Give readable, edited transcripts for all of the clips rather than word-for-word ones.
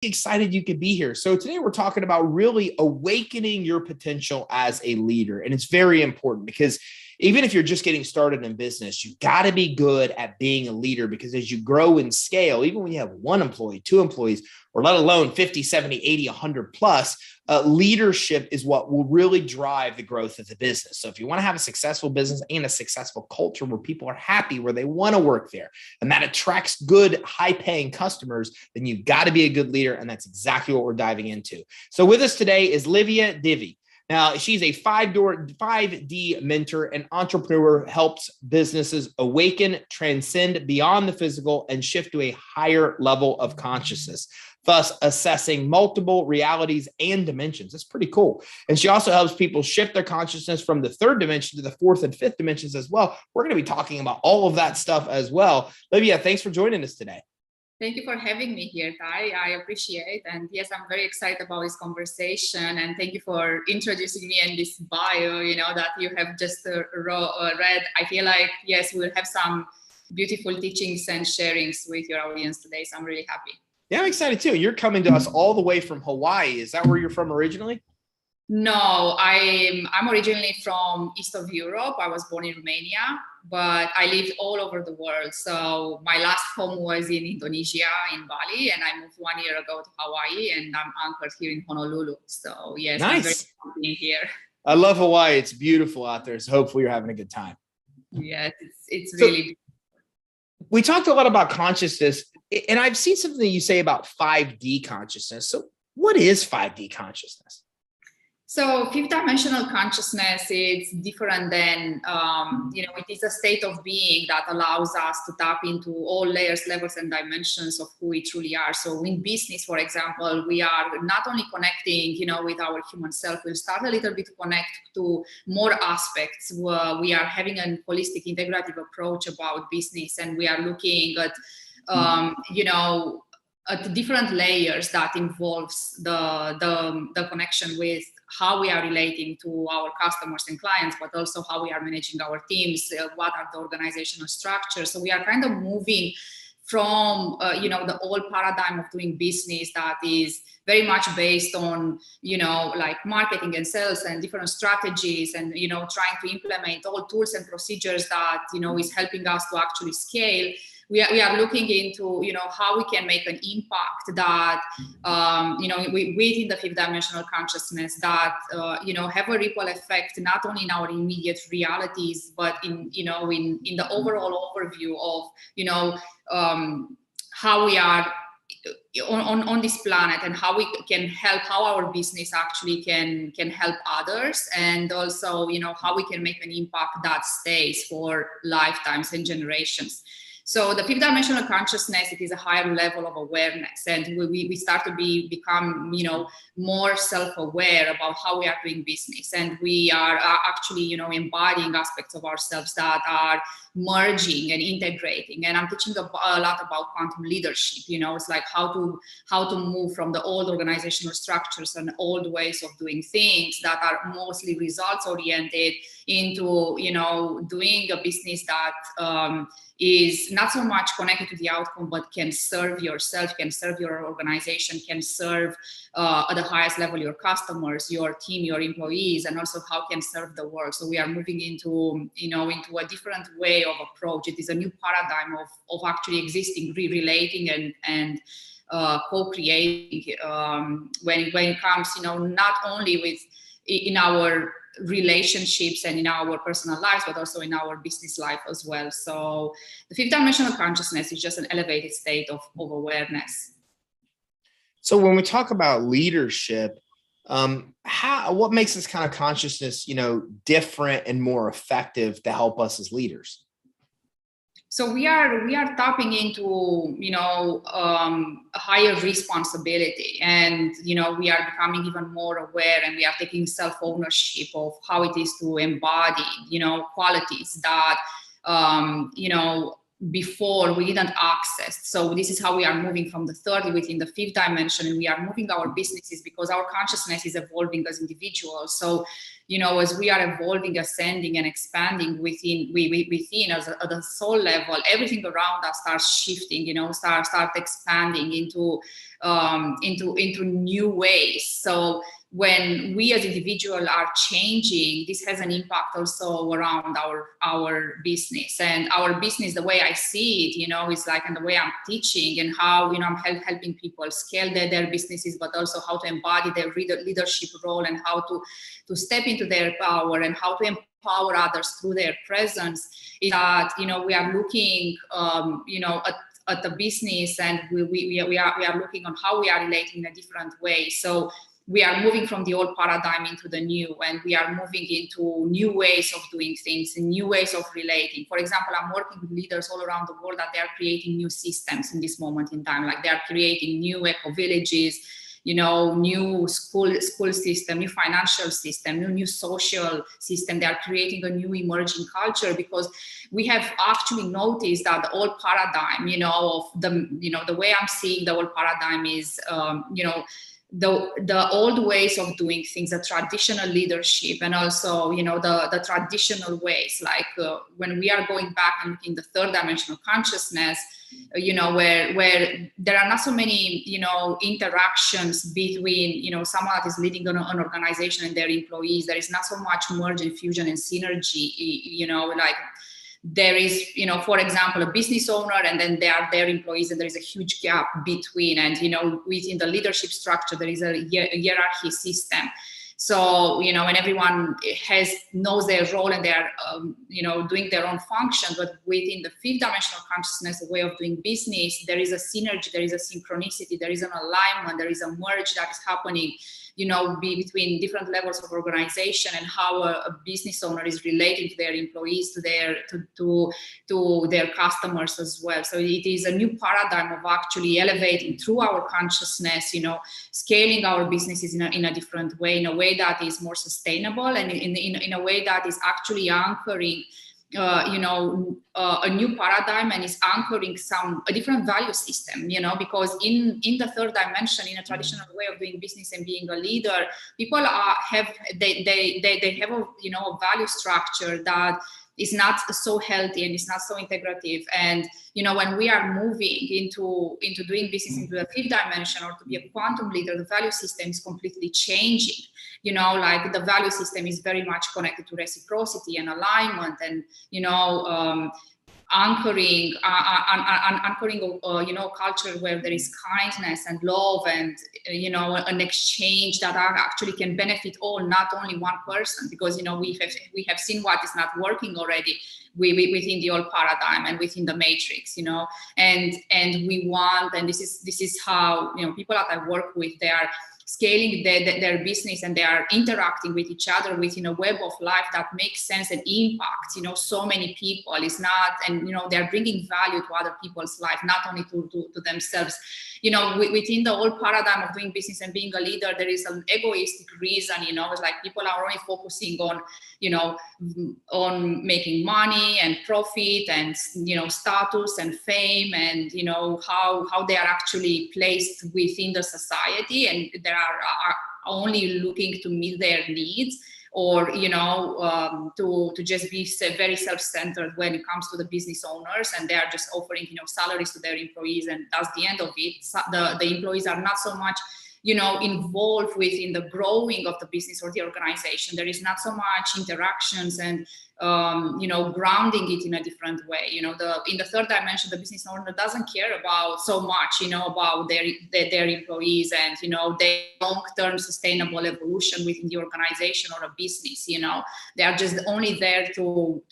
Excited you could be here. So today we're talking about really awakening your potential as a leader. And it's very important because even if you're just getting started in business, you got to be good at being a leader, because as you grow and scale, even when you have one employee, two employees, or let alone 50, 70, 80, 100 plus, leadership is what will really drive the growth of the business. So if you want to have a successful business and a successful culture where people are happy, where they want to work there, and that attracts good, high-paying customers, then you've got to be a good leader. And that's exactly what we're diving into. So with us today is Livia Devi. Now, she's a 5D mentor and entrepreneur, helps businesses awaken, transcend beyond the physical, and shift to a higher level of consciousness, thus assessing multiple realities and dimensions. That's pretty cool. And she also helps people shift their consciousness from the third dimension to the fourth and fifth dimensions as well. We're going to be talking about all of that stuff as well. Livia, thanks for joining us today. Thank you for having me here, Ty. I appreciate. And yes, I'm very excited about this conversation. And thank you for introducing me in this bio, that you have just read. I feel like, yes, we'll have some beautiful teachings and sharings with your audience today. So I'm really happy. Yeah, I'm excited too. You're coming to us all the way from Hawaii. Is that where you're from originally? No, I'm originally from east of Europe. I was born in Romania, but I lived all over the world. So my last home was in Indonesia, in Bali, and I moved 1 year ago to Hawaii, and I'm anchored here in Honolulu. So yes, nice. I'm very happy being here. I love Hawaii. It's beautiful out there. So hopefully you're having a good time. Yes, it's really beautiful. We talked a lot about consciousness, and I've seen something that you say about 5D consciousness. So what is 5D consciousness? So fifth dimensional consciousness is different than, it is a state of being that allows us to tap into all layers, levels, and dimensions of who we truly are. So in business, for example, we are not only connecting, with our human self, we'll start a little bit to connect to more aspects. We are having a holistic, integrative approach about business, and we are looking at, at different layers that involves the connection with how we are relating to our customers and clients, but also how we are managing our teams, what are the organizational structures. So we are kind of moving from, the old paradigm of doing business that is very much based on, like marketing and sales and different strategies and, trying to implement all tools and procedures that, is helping us to actually scale. We are looking into, how we can make an impact that, within the fifth dimensional consciousness that, have a ripple effect, not only in our immediate realities, but in the overall overview of, how we are on this planet and how we can help, how our business actually can help others, and also, how we can make an impact that stays for lifetimes and generations. So the fifth dimensional consciousness, it is a higher level of awareness, and we start to become, more self-aware about how we are doing business, and we are actually, embodying aspects of ourselves that are merging and integrating. And I'm teaching a lot about quantum leadership. It's like how to move from the old organizational structures and old ways of doing things that are mostly results oriented into, doing a business that is not so much connected to the outcome, but can serve yourself, can serve your organization, can serve at the highest level your customers, your team, your employees, and also how can serve the world. So we are moving into, into a different way of approach. It is a new paradigm of actually existing, relating and co-creating when it comes, not only with in our relationships and in our personal lives, but also in our business life as well. So the fifth dimensional consciousness is just an elevated state of awareness. So when we talk about leadership, what makes this kind of consciousness, different and more effective to help us as leaders? So we are tapping into, a higher responsibility, and, we are becoming even more aware, and we are taking self-ownership of how it is to embody, qualities that, before we didn't access. So this is how we are moving from the third within the fifth dimension, and we are moving our businesses because our consciousness is evolving as individuals. So, you know, as we are evolving, ascending and expanding within as at the soul level, everything around us starts shifting, you know, start expanding into new ways. So when we as individuals are changing, this has an impact also around our business. And our business, the way I see it, you know, is like, and the way I'm teaching and how, you know, I'm helping people scale their businesses, but also how to embody their leadership role and how to step into their power and how to empower others through their presence, is that, you know, we are looking, you know, at the business, and we are looking on how we are relating in a different way. So we are moving from the old paradigm into the new, and we are moving into new ways of doing things and new ways of relating. For example, I'm working with leaders all around the world that they are creating new systems in this moment in time. Like they are creating new eco villages, you know, new school system, new financial system, new social system. They are creating a new emerging culture, because we have actually noticed that the old paradigm, you know, of the, you know, the way I'm seeing the old paradigm is, you know, the old ways of doing things, the traditional leadership, and also, you know, the traditional ways, like when we are going back and looking the third dimensional consciousness, you know, where there are not so many, you know, interactions between, you know, someone that is leading an organization and their employees. There is not so much merge and fusion and synergy, you know, like there is, you know, for example, a business owner, and then there are their employees, and there is a huge gap between. And, you know, within the leadership structure, there is a hierarchy system. So, you know, and everyone knows their role, and they are, you know, doing their own function. But within the fifth dimensional consciousness, the way of doing business, there is a synergy, there is a synchronicity, there is an alignment, there is a merge that is happening, you know, between different levels of organization, and how a business owner is relating to their employees, to their customers as well. So it is a new paradigm of actually elevating through our consciousness, you know, scaling our businesses in a different way, in a way that is more sustainable, and in a way that is actually anchoring you know, a new paradigm, and is anchoring a different value system, you know, because in the third dimension, in a traditional way of doing business and being a leader, people have a, you know, a value structure that is not so healthy and it's not so integrative. And, you know, when we are moving into doing business into the fifth dimension, or to be a quantum leader, the value system is completely changing. You know, like the value system is very much connected to reciprocity and alignment, and, you know, anchoring you know, culture where there is kindness and love, and, you know, an exchange that actually can benefit all, not only one person. Because, you know, we have seen what is not working already within the old paradigm and within the matrix, you know, and we want, and this is how, you know, people that I work with, they are scaling their business, and they are interacting with each other within a web of life that makes sense and impacts, you know, so many people. It's not, and, you know, they're bringing value to other people's life, not only to themselves. You know, within the old paradigm of doing business and being a leader, there is an egoistic reason, you know. It's like people are only focusing on, you know, on making money and profit and, you know, status and fame, and, you know, how they are actually placed within the society, and they are only looking to meet their needs, or, you know, to just be very self-centered when it comes to the business owners, and they are just offering, you know, salaries to their employees, and that's the end of it. The employees are not so much, you know, involved within the growing of the business or the organization. There is not so much interactions and, you know, grounding it in a different way. You know, in the third dimension, the business owner doesn't care about so much, you know, about their employees and, you know, their long-term sustainable evolution within the organization or a business. You know, they are just only there to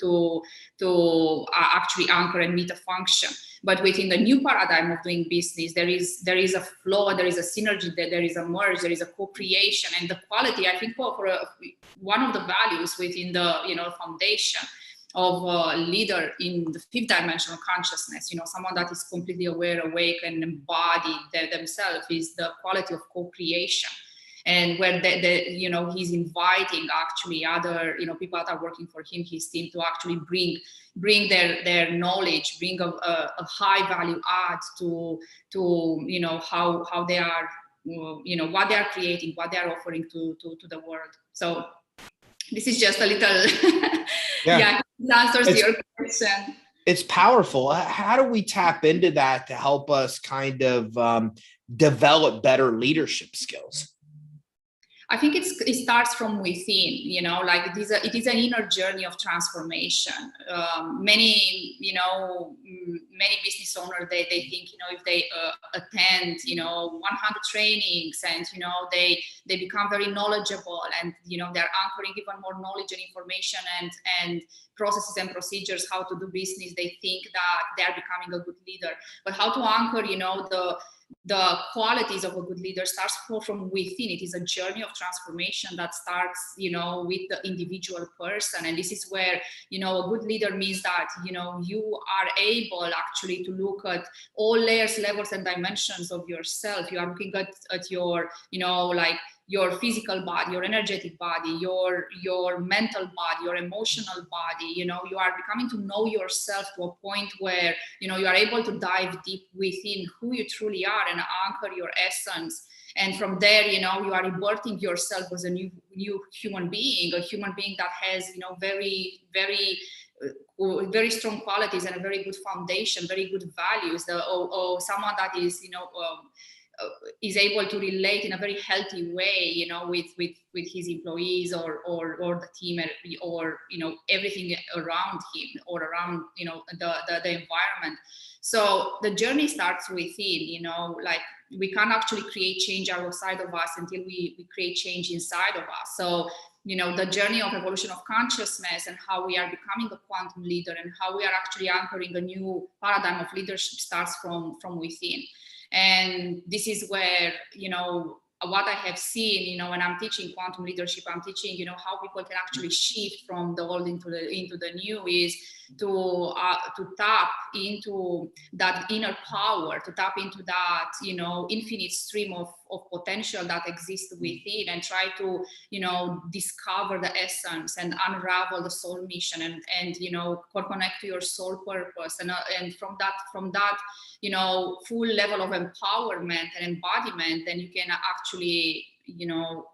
actually anchor and meet a function. But within the new paradigm of doing business, there is a flow, there is a synergy, there is a merge, there is a co-creation, and the quality. I think for one of the values within the, you know, foundation of a leader in the fifth dimensional consciousness, you know, someone that is completely aware, awake, and embodied themselves, is the quality of co-creation. and where he's inviting actually other people that are working for him, his team, to actually bring their knowledge, bring a high value add to how they are, what they are creating, what they are offering to the world. So this is just a little yeah, answers your question. It's powerful. How do we tap into that to help us kind of develop better leadership skills? I think it starts from within, like it is an inner journey of transformation. Many business owners, they think, if they attend, 100 trainings and, they become very knowledgeable and, they're anchoring even more knowledge and information and processes and procedures, how to do business. They think that they're becoming a good leader, but how to anchor, the qualities of a good leader starts from within. It is a journey of transformation that starts, with the individual person. And this is where, a good leader means that, you are able actually to look at all layers, levels, and dimensions of yourself. You are looking at your, your physical body, your energetic body, your mental body, your emotional body. You are becoming to know yourself to a point where, you are able to dive deep within who you truly are and anchor your essence. And from there, you are rebirthing yourself as a new human being, a human being that has, very, very very strong qualities and a very good foundation, very good values, someone that is, is able to relate in a very healthy way, with his employees or the team, or everything around him or around the environment. So the journey starts within. Like we can't actually create change outside of us until we create change inside of us. So the journey of evolution of consciousness and how we are becoming a quantum leader and how we are actually anchoring a new paradigm of leadership starts from within. And this is where, what I have seen, when I'm teaching quantum leadership, I'm teaching, how people can actually shift from the old into the new, is to tap into that inner power, to tap into that, infinite stream of potential that exists within, and try to, discover the essence and unravel the soul mission and connect to your soul purpose. And from that, full level of empowerment and embodiment, then you can actually,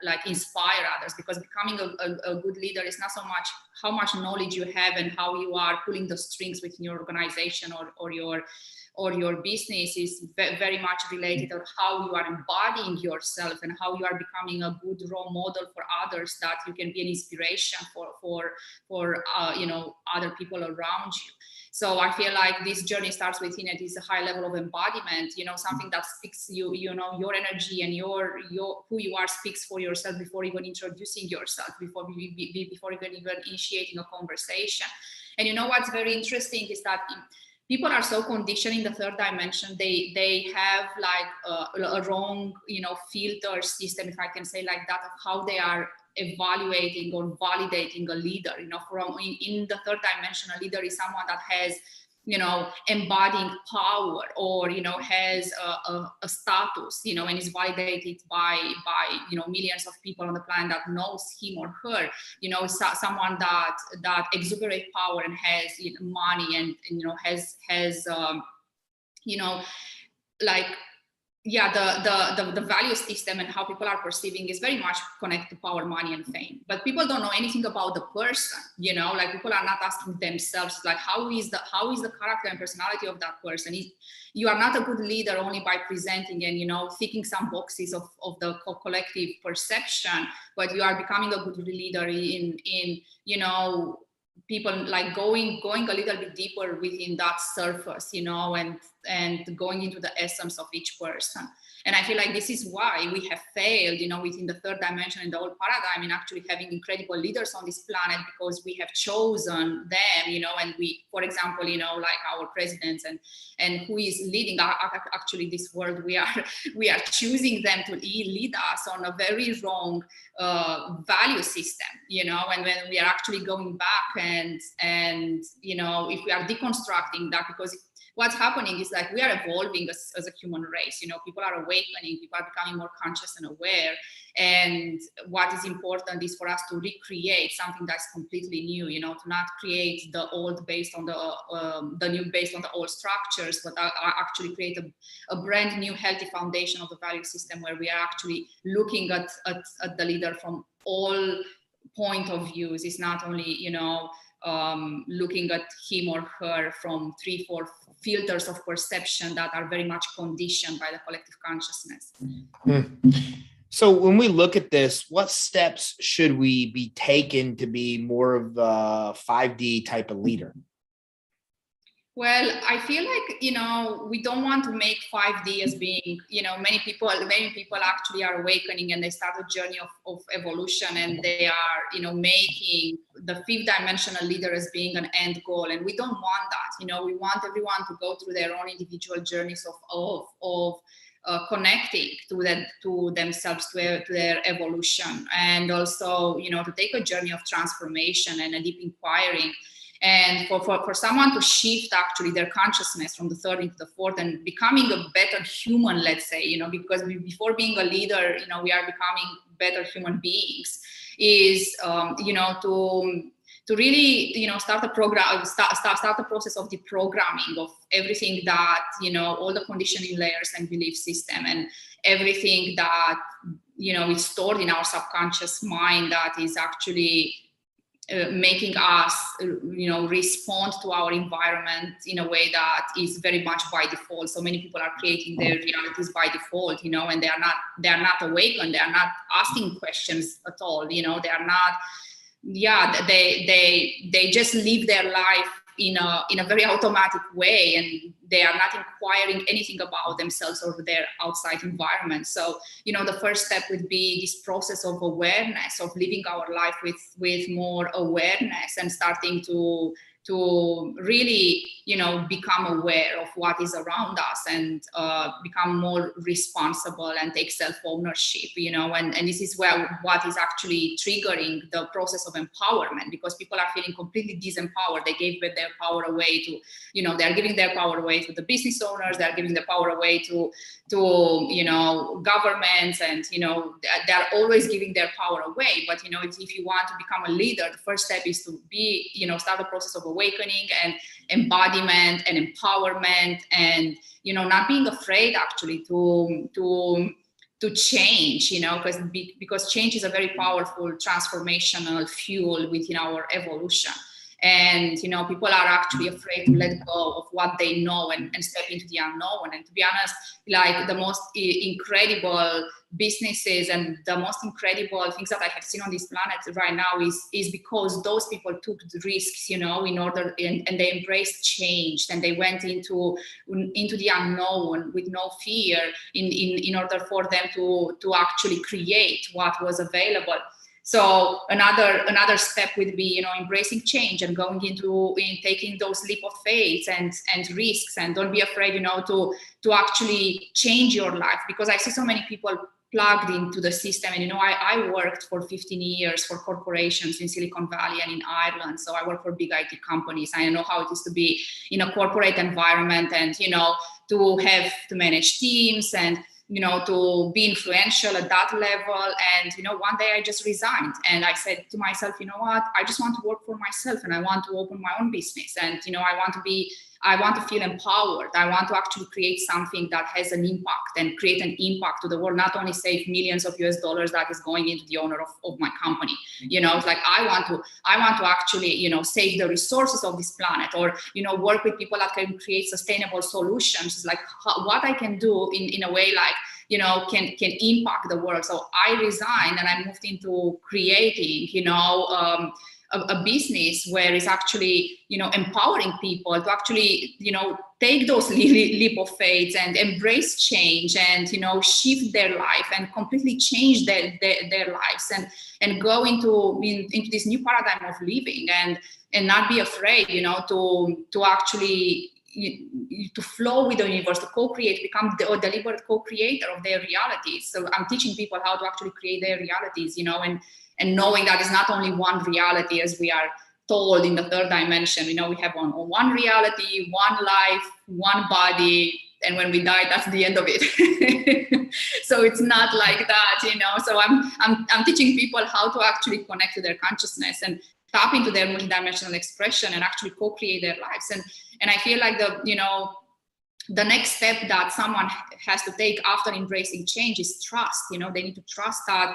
like inspire others. Because becoming a good leader is not so much how much knowledge you have and how you are pulling the strings within your organization or your business. Is very much related to how you are embodying yourself and how you are becoming a good role model for others, that you can be an inspiration for other people around you. So I feel like this journey starts within. It is a high level of embodiment, something that speaks your energy and your who you are speaks for yourself before even introducing yourself, before even initiating a conversation. And what's very interesting is that people are so conditioned in the third dimension. They have like a wrong, filter system, if I can say like that, of how they are evaluating or validating a leader. From in the third dimension, a leader is someone that has, embodying power, or has a status, and is validated by millions of people on the planet that knows him or her. Someone that exuberates power and has money and has like, yeah, the value system and how people are perceiving is very much connected to power, money, and fame. But people don't know anything about the person. Like people are not asking themselves, like, how is the character and personality of that person? You are not a good leader only by presenting and ticking some boxes of the collective perception, but you are becoming a good leader in people like going a little bit deeper within that surface, and going into the essence of each person. And I feel like this is why we have failed, within the third dimension in the old paradigm, in actually having incredible leaders on this planet, because we have chosen them, and we, for example, like our presidents and who is leading actually this world, we are choosing them to lead us on a very wrong value system, and when we are actually going back and if we are deconstructing that, because what's happening is like we are evolving as a human race. You know, people are awakening, people are becoming more conscious and aware. And what is important is for us to recreate something that's completely new, you know, to not create the old based on the new based on the old structures, but actually create a brand new healthy foundation of the value system where we are actually looking at the leader from all point of views. It's not only, you know, looking at him or her from 3-4 filters of perception that are very much conditioned by the collective consciousness. So when we look at this, what steps should we be taking to be more of a 5D type of leader? Well, I feel like, you know, we don't want to make 5D as being, you know, many people actually are awakening and they start a journey of evolution, and they are, you know, making the 5th dimensional leader as being an end goal. And we don't want that. You know, we want everyone to go through their own individual journeys of connecting to themselves, to their evolution, and also, you know, to take a journey of transformation and a deep inquiring. And for someone to shift actually their consciousness from the 3rd into the 4th and becoming a better human, let's say, you know, because before being a leader, you know, we are becoming better human beings, is, you know, to really, you know, start the process of deprogramming of everything that, you know, all the conditioning layers and belief system and everything that, you know, is stored in our subconscious mind that is actually making us, you know, respond to our environment in a way that is very much by default. So many people are creating their realities by default, you know, and they are not awakened. They are not asking questions at all. You know, they are not. Yeah, they just live their life in a very automatic way, and they are not inquiring anything about themselves or their outside environment. So, you know, the first step would be this process of awareness, of living our life with more awareness and starting to really, you know, become aware of what is around us and become more responsible and take self-ownership, you know, and this is where what is actually triggering the process of empowerment, because people are feeling completely disempowered. They gave their power away to, you know, they're giving their power away to the business owners, they're giving their power away to you know, governments, and, you know, they're always giving their power away. But, you know, if you want to become a leader, the first step is to be, you know, start the process of awakening and embodiment and empowerment, and, you know, not being afraid actually to change, you know, because change is a very powerful transformational fuel within our evolution. And, you know, people are actually afraid to let go of what they know and step into the unknown. And to be honest, like the most incredible businesses and the most incredible things that I have seen on this planet right now is because those people took the risks, you know, in order, and they embraced change, and they went into the unknown with no fear in order for them to actually create what was available. So another step would be, you know, embracing change and going in taking those leap of faith and risks, and don't be afraid, you know, to actually change your life, because I see so many people plugged into the system. And, you know, I worked for 15 years for corporations in Silicon Valley and in Ireland. So I work for big IT companies. I know how it is to be in a corporate environment and, you know, to have to manage teams and, you know, to be influential at that level. And, you know, one day I just resigned and I said to myself, you know what, I just want to work for myself and I want to open my own business. And, you know, I want to feel empowered. I want to actually create something that has an impact and create an impact to the world, not only save millions of US dollars that is going into the owner of my company. You know, it's like, I want to actually, you know, save the resources of this planet, or, you know, work with people that can create sustainable solutions. It's like what I can do in a way like, you know, can impact the world. So I resigned and I moved into creating, you know, a business where it's actually, you know, empowering people to actually, you know, take those leap of faith and embrace change and, you know, shift their life and completely change their lives and go into this new paradigm of living and not be afraid, you know, to actually to flow with the universe, to co-create, become a deliberate co-creator of their realities. So I'm teaching people how to actually create their realities, you know, and knowing that it's not only one reality as we are told in the third dimension, you know, we have one reality, one life, one body, and when we die, that's the end of it. So it's not like that, you know. So I'm teaching people how to actually connect to their consciousness and tap into their multidimensional expression and actually co-create their lives. And I feel like the next step that someone has to take after embracing change is trust. You know, they need to trust that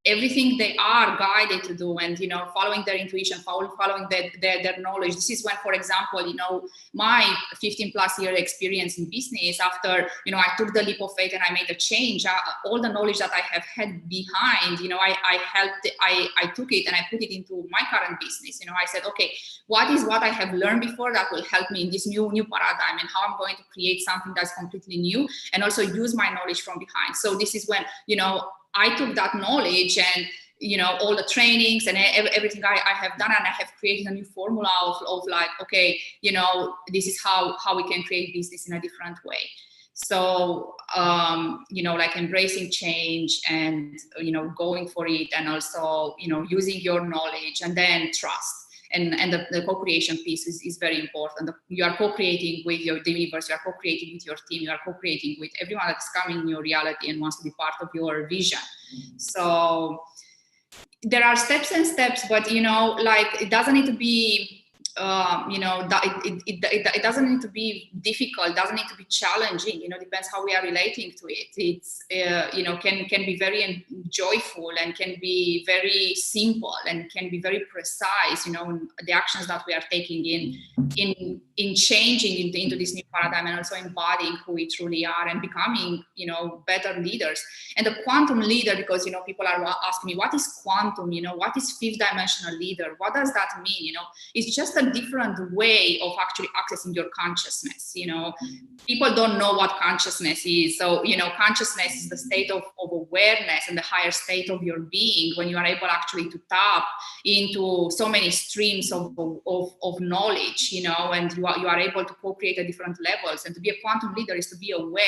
everything they are guided to do, and, you know, following their intuition, following their knowledge. This is when, for example, you know, my 15 plus year experience in business, after, you know, I took the leap of faith and I made a change, all the knowledge that I have had behind, you know, I took it and I put it into my current business. You know, I said, okay, what is what I have learned before that will help me in this new paradigm, and how I'm going to create something that's completely new, and also use my knowledge from behind. So this is when, you know, I took that knowledge and, you know, all the trainings and everything I have done, and I have created a new formula of like, okay, you know, this is how we can create business in a different way. So, you know, like embracing change and, you know, going for it, and also, you know, using your knowledge, and then trust. And the co-creation piece is very important. You are co-creating with the universe, you are co-creating with your team, you are co-creating with everyone that's coming in your reality and wants to be part of your vision. So there are steps and steps, but, you know, like, it doesn't need to be, you know, it doesn't need to be difficult, doesn't need to be challenging, you know, depends how we are relating to it. It's, you know, can be very joyful, and can be very simple, and can be very precise, you know, the actions that we are taking in changing into this new paradigm, and also embodying who we truly are and becoming, you know, better leaders. And the quantum leader, because, you know, people are asking me, what is quantum, you know, what is fifth dimensional leader, what does that mean? You know, it's just a different way of actually accessing your consciousness. You know, people don't know what consciousness is. So, you know, consciousness is the state of awareness and the higher state of your being, when you are able actually to tap into so many streams of knowledge, you know, and you are able to co-create at different levels. And to be a quantum leader is to be aware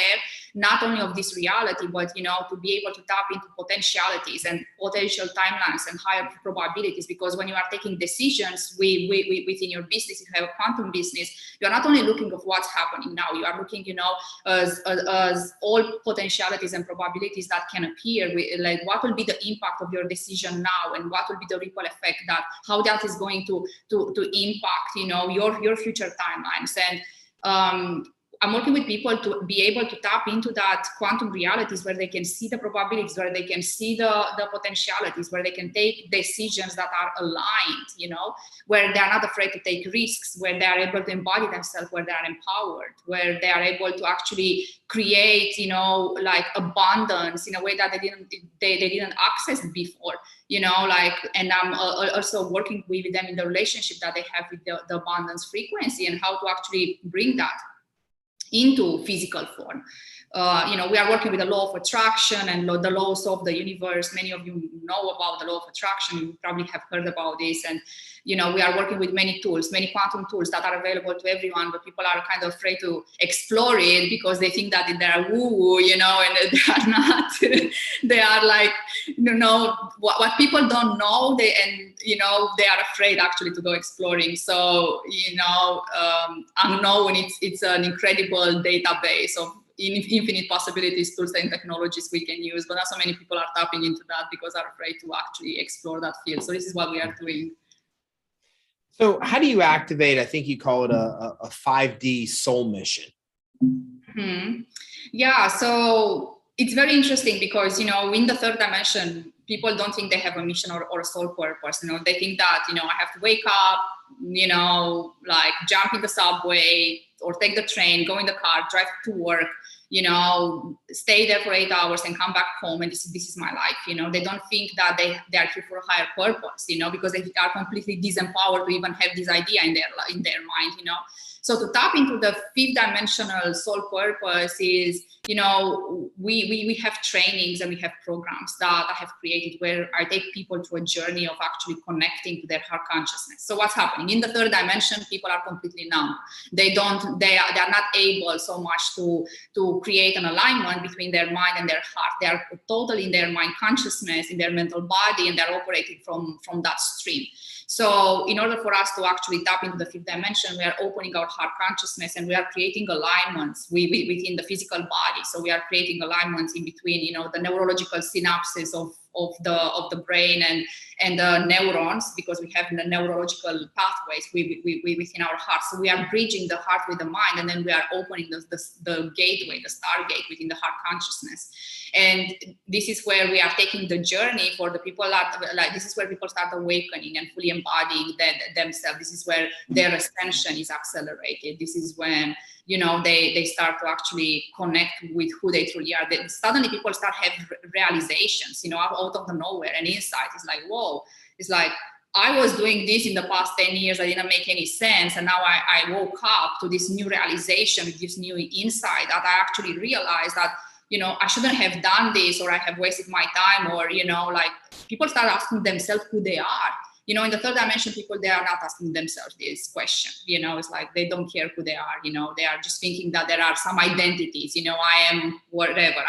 not only of this reality, but, you know, to be able to tap into potentialities and potential timelines and higher probabilities. Because when you are taking decisions within your business, if you have a quantum business, you're not only looking at what's happening now, you are looking, you know, as all potentialities and probabilities that can appear, like what will be the impact of your decision now, and what will be the ripple effect, that how that is going to impact, you know, your future timelines. And I'm working with people to be able to tap into that quantum realities, where they can see the probabilities, where they can see the potentialities, where they can take decisions that are aligned, you know, where they are not afraid to take risks, where they are able to embody themselves, where they are empowered, where they are able to actually create, you know, like abundance in a way that they didn't access before, you know, like. And I'm also working with them in the relationship that they have with the abundance frequency, and how to actually bring that into physical form. You know, we are working with the law of attraction and the laws of the universe. Many of you know about the law of attraction. You probably have heard about this. And, you know, we are working with many tools, many quantum tools that are available to everyone, but people are kind of afraid to explore it because they think that they are woo-woo, you know, and they are not. They are like, you know, what people don't know, you know, they are afraid actually to go exploring. So, you know, unknown, it's an incredible database of infinite possibilities, tools and technologies we can use, but not so many people are tapping into that because they're afraid to actually explore that field. So this is what we are doing. So how do you activate, I think you call it a 5D soul mission? Mm-hmm. Yeah, so it's very interesting because, you know, in the third dimension, people don't think they have a mission or a soul purpose. You know, they think that, you know, I have to wake up, you know, like jump in the subway or take the train, go in the car, drive to work, you know, stay there for 8 hours and come back home, and this is my life. You know, they don't think that they are here for a higher purpose, you know, because they are completely disempowered to even have this idea in their mind, you know. So to tap into the fifth dimensional soul purpose is, you know, we have trainings and we have programs that I have created where I take people to a journey of actually connecting to their heart consciousness. So what's happening in the third dimension? People are completely numb. They are not able so much to to create an alignment between their mind and their heart. They are totally in their mind consciousness, in their mental body, and they're operating from that stream. So in order for us to actually tap into the fifth dimension, we are opening our heart consciousness, and we are creating alignments within the physical body. So we are creating alignments in between, you know, the neurological synapses of the brain and the neurons, because we have the neurological pathways within our heart. So we are bridging the heart with the mind, and then we are opening the gateway, the stargate within the heart consciousness. And this is where we are taking the journey for the people that, like, this is where people start awakening and fully embodying themselves. This is where their ascension is accelerated. This is when, you know, they start to actually connect with who they truly are. Suddenly people start having realizations, you know, out of the nowhere, and insight. It's like, whoa, it's like, I was doing this in the past 10 years. I didn't make any sense. And now I woke up to this new realization, this new insight, that I actually realized that, you know, I shouldn't have done this, or I have wasted my time, or, you know, like, people start asking themselves who they are. You know, in the third dimension, people, they are not asking themselves this question. You know, it's like they don't care who they are. You know, they are just thinking that there are some identities. You know, I am whatever,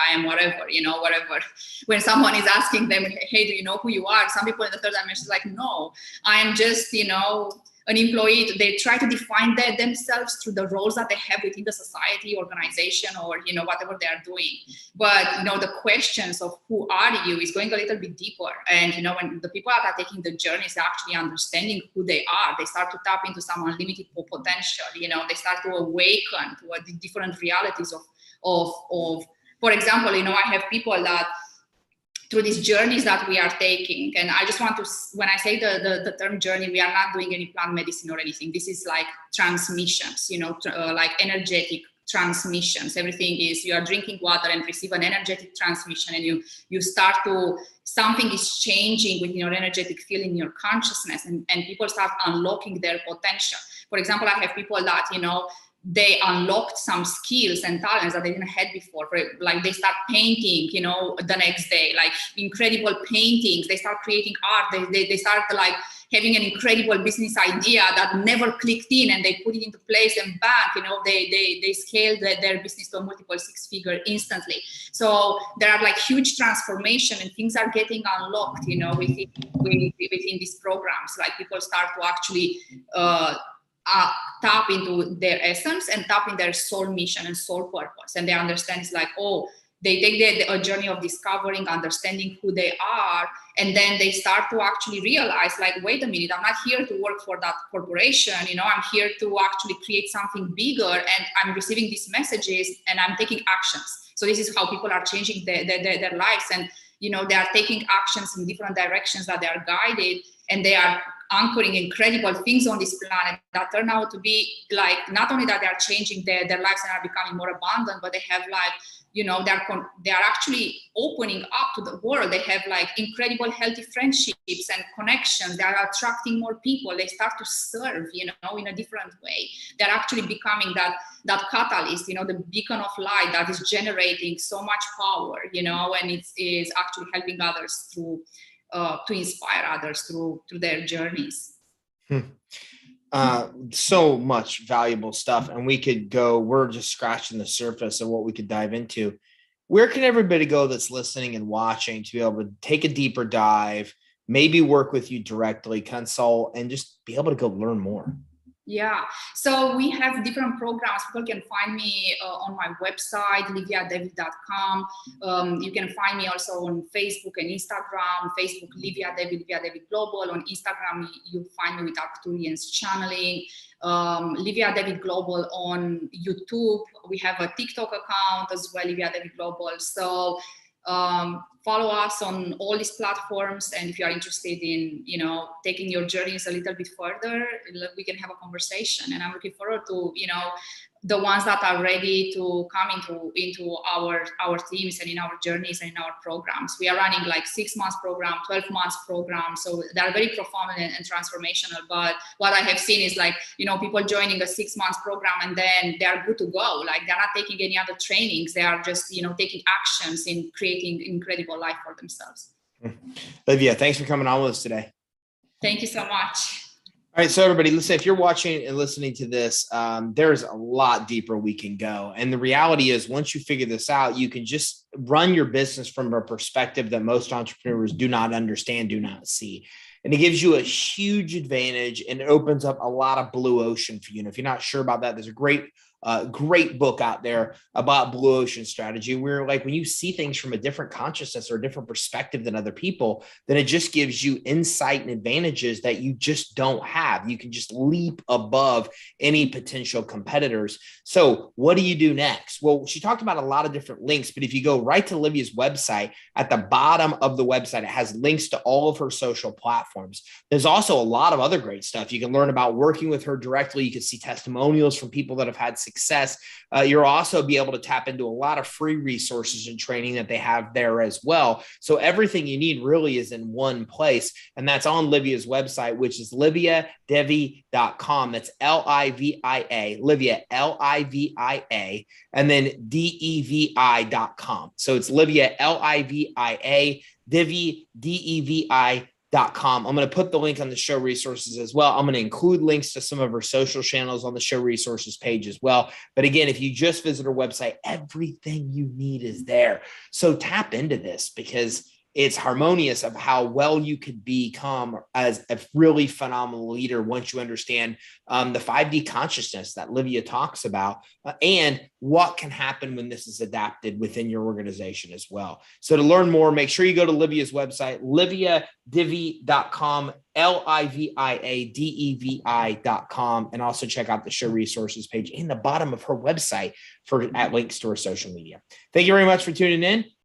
you know, whatever. When someone is asking them, hey, do you know who you are? Some people in the third dimension is like, no, I am just, you know, an employee. They try to define themselves through the roles that they have within the society, organization, or, you know, whatever they are doing. But, you know, the questions of who are you is going a little bit deeper. And, you know, when the people that are taking the journey is actually understanding who they are, they start to tap into some unlimited potential. You know, they start to awaken to the different realities of for example, you know, I have people that, through these journeys that we are taking. And I just want to, when I say the term journey, we are not doing any plant medicine or anything. This is like transmissions, you know, like energetic transmissions. Everything is, you are drinking water and receive an energetic transmission, and you start to, something is changing with your energetic field in your consciousness, and people start unlocking their potential. For example, I have people that, you know, they unlocked some skills and talents that they didn't have before. Like, they start painting, you know, the next day, like incredible paintings. They start creating art. They start like having an incredible business idea that never clicked in, and they put it into place, and bang, you know, they scaled their business to a multiple six-figure instantly. So there are like huge transformation, and things are getting unlocked, you know, within these programs. Like, people start to actually tap into their essence and tap in their soul mission and soul purpose. And they understand, it's like, oh, they take a journey of discovering, understanding who they are. And then they start to actually realize, like, wait a minute, I'm not here to work for that corporation. You know, I'm here to actually create something bigger, and I'm receiving these messages and I'm taking actions. So this is how people are changing their lives. And, you know, they are taking actions in different directions that they are guided, and they are anchoring incredible things on this planet that turn out to be like, not only that they are changing their lives and are becoming more abundant, but they have like, you know, they are actually opening up to the world. They have like incredible healthy friendships and connections. They are attracting more people. They start to serve, you know, in a different way. They're actually becoming that catalyst, you know, the beacon of light that is generating so much power, you know, and it is actually helping others to inspire others through their journeys. So much valuable stuff, and we're just scratching the surface of what we could dive into. Where can everybody go that's listening and watching to be able to take a deeper dive, maybe work with you directly, consult, and just be able to go learn more? Yeah, so we have different programs. People can find me on my website, liviadevi.com. You can find me also on Facebook and Instagram. Facebook, Livia Devi Global. On Instagram, you'll find me with Arcturians Channeling. Livia Devi Global on YouTube. We have a TikTok account as well, Livia Devi Global. So follow us on all these platforms, and if you are interested in, you know, taking your journeys a little bit further, we can have a conversation. And I'm looking forward to, you know, the ones that are ready to come into our teams and in our journeys and in our programs. We are running like 6 months program, 12 months program. So they are very profound and transformational. But what I have seen is like, you know, people joining a 6 months program and then they are good to go. Like, they're not taking any other trainings. They are just, you know, taking actions in creating incredible life for themselves. Livia, thanks for coming on with us today. Thank you so much. All right, so everybody, listen, if you're watching and listening to this, there's a lot deeper we can go. And the reality is, once you figure this out, you can just run your business from a perspective that most entrepreneurs do not understand, do not see. And it gives you a huge advantage and it opens up a lot of blue ocean for you. And if you're not sure about that, there's a great book out there about blue ocean strategy, where like when you see things from a different consciousness or a different perspective than other people, then it just gives you insight and advantages that you just don't have. You can just leap above any potential competitors. So what do you do next? Well, she talked about a lot of different links, but if you go right to Livia's website, at the bottom of the website, it has links to all of her social platforms. There's also a lot of other great stuff. You can learn about working with her directly. You can see testimonials from people that have had success. You'll also be able to tap into a lot of free resources and training that they have there as well. So everything you need really is in one place. And that's on Livia's website, which is liviadevi.com. That's Livia, Livia, Livia, and then DEVI.com. So it's Livia, Livia, Devi, DEVI.com. I'm going to put the link on the show resources as well. I'm going to include links to some of her social channels on the show resources page as well. But again, if you just visit her website, everything you need is there. So tap into this because it's harmonious of how well you could become as a really phenomenal leader once you understand the 5D consciousness that Livia talks about and what can happen when this is adapted within your organization as well. So to learn more, make sure you go to Livia's website, liviadevi.com, LIVIADEVI.com, and also check out the show resources page in the bottom of her website for at links to her social media. Thank you very much for tuning in.